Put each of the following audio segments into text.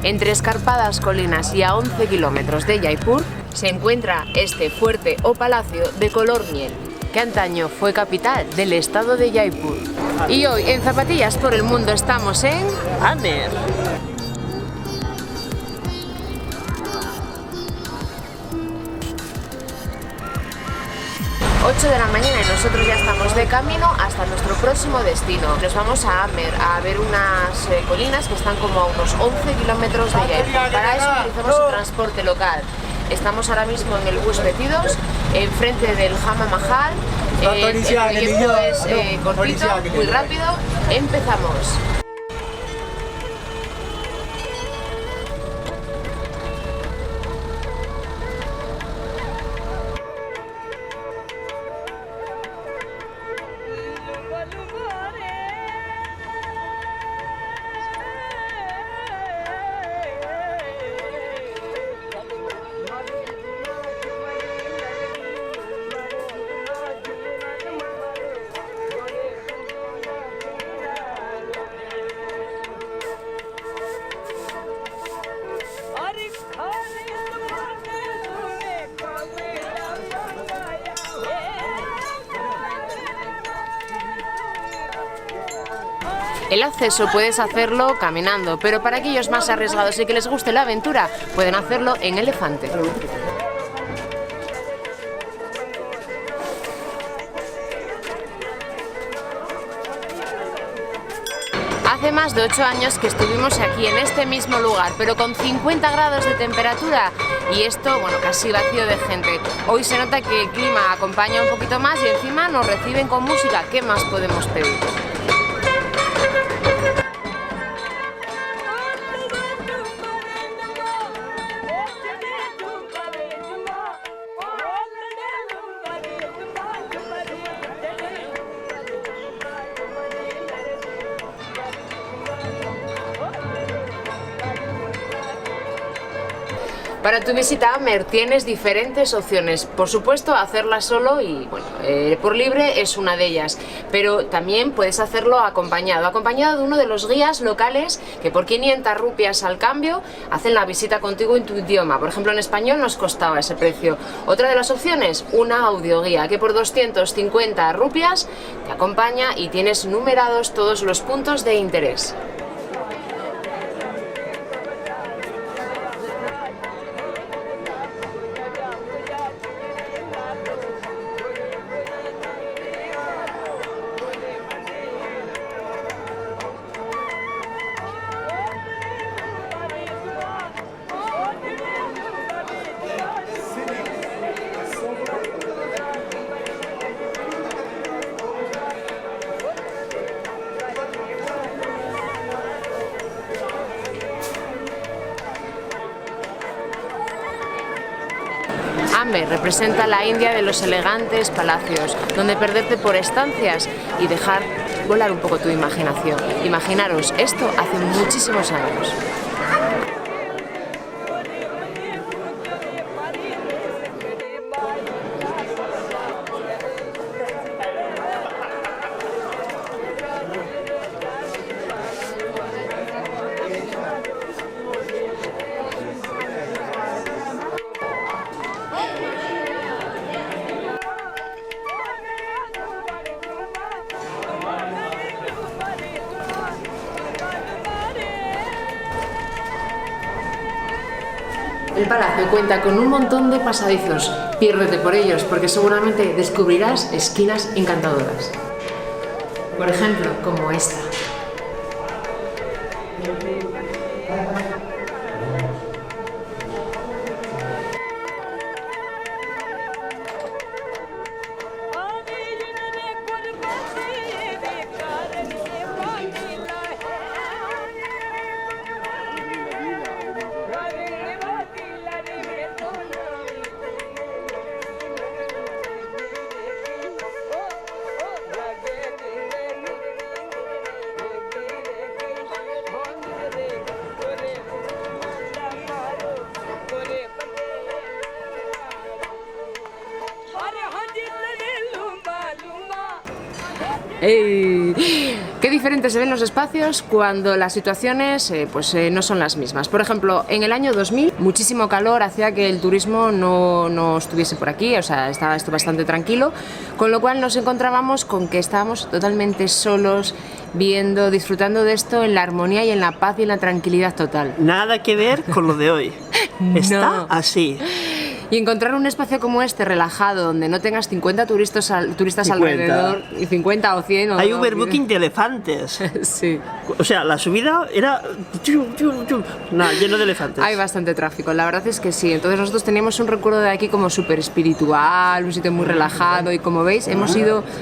Entre escarpadas colinas y a 11 kilómetros de Jaipur se encuentra este fuerte o palacio de color miel, que antaño fue capital del estado de Jaipur. Y hoy en Zapatillas por el Mundo estamos en Amer. 8 de la mañana y nosotros ya estamos de camino hasta nuestro próximo destino. Nos vamos a Amer a ver unas colinas que están como a unos 11 kilómetros de Jaipur. Para eso utilizamos el transporte local. Estamos ahora mismo en el bus metidos, enfrente del Jama Mahal. El tiempo es cortito, muy rápido. Empezamos. El acceso puedes hacerlo caminando, pero para aquellos más arriesgados y que les guste la aventura, pueden hacerlo en elefante. Hace más de 8 años que estuvimos aquí en este mismo lugar, pero con 50 grados de temperatura y esto, bueno, casi vacío de gente. Hoy se nota que el clima acompaña un poquito más y encima nos reciben con música. ¿Qué más podemos pedir? Para tu visita a Amer tienes diferentes opciones. Por supuesto, hacerla solo y bueno, por libre es una de ellas, pero también puedes hacerlo acompañado de uno de los guías locales que por 500 rupias al cambio hacen la visita contigo en tu idioma. Por ejemplo, en español nos costaba ese precio. Otra de las opciones, una audioguía que por 250 rupias te acompaña y tienes numerados todos los puntos de interés. Amer representa la India de los elegantes palacios, donde perderte por estancias y dejar volar un poco tu imaginación. Imaginaros esto hace muchísimos años. El palacio cuenta con un montón de pasadizos. Piérdete por ellos porque seguramente descubrirás esquinas encantadoras. Por ejemplo, como esta. ¡Ey! Qué diferentes se ven los espacios cuando las situaciones no son las mismas. Por ejemplo, en el año 2000 muchísimo calor hacía que el turismo no estuviese por aquí, o sea, estaba esto bastante tranquilo, con lo cual nos encontrábamos con que estábamos totalmente solos, viendo, disfrutando de esto en la armonía y en la paz y en la tranquilidad total. Nada que ver con lo de hoy. Está No. así. Y encontrar un espacio como este, relajado, donde no tengas 50 turistas 50. alrededor, y 50 o 100... Hay overbooking de elefantes. Sí. O sea, la subida era lleno de elefantes. Hay bastante tráfico, la verdad es que sí. Entonces nosotros teníamos un recuerdo de aquí como súper espiritual, un sitio muy relajado, y como veis,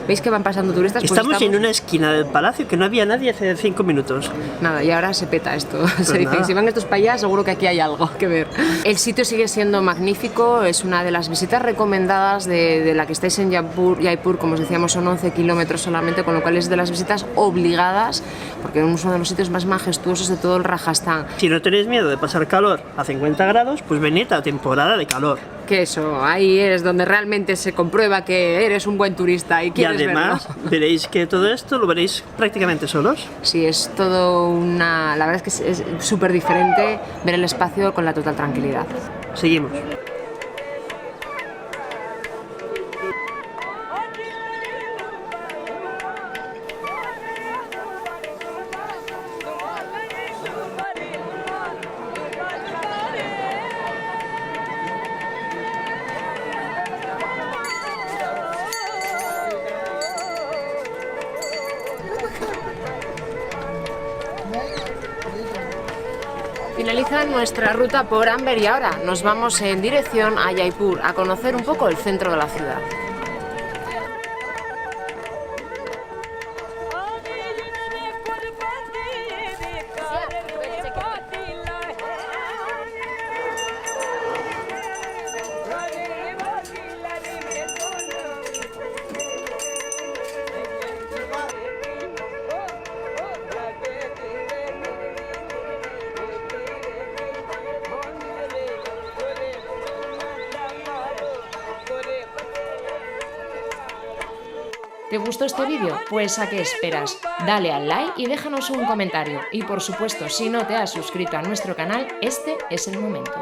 veis que van pasando turistas. Pues Estamos en una esquina del palacio que no había nadie hace 5 minutos. Nada, y ahora se peta esto. Se dice, nada. si van estos para allá, seguro que aquí hay algo que ver. El sitio sigue siendo magnífico, es una de las visitas recomendadas de la que estáis en Jaipur, como os decíamos, son 11 kilómetros solamente, con lo cual es de las visitas obligadas, porque es uno de los sitios más majestuosos de todo el Rajastán. Si no tenéis miedo de pasar calor a 50 grados, pues venid a temporada de calor. Que eso, ahí es donde realmente se comprueba que eres un buen turista y Y quieres además veréis que todo esto lo veréis prácticamente solos. Sí, es todo una... La verdad es que es súper diferente ver el espacio con la total tranquilidad. Seguimos. Finaliza nuestra ruta por Amber y ahora nos vamos en dirección a Jaipur a conocer un poco el centro de la ciudad. ¿Te gustó este vídeo? Pues ¿a qué esperas? Dale al like y déjanos un comentario. Y por supuesto, si no te has suscrito a nuestro canal, este es el momento.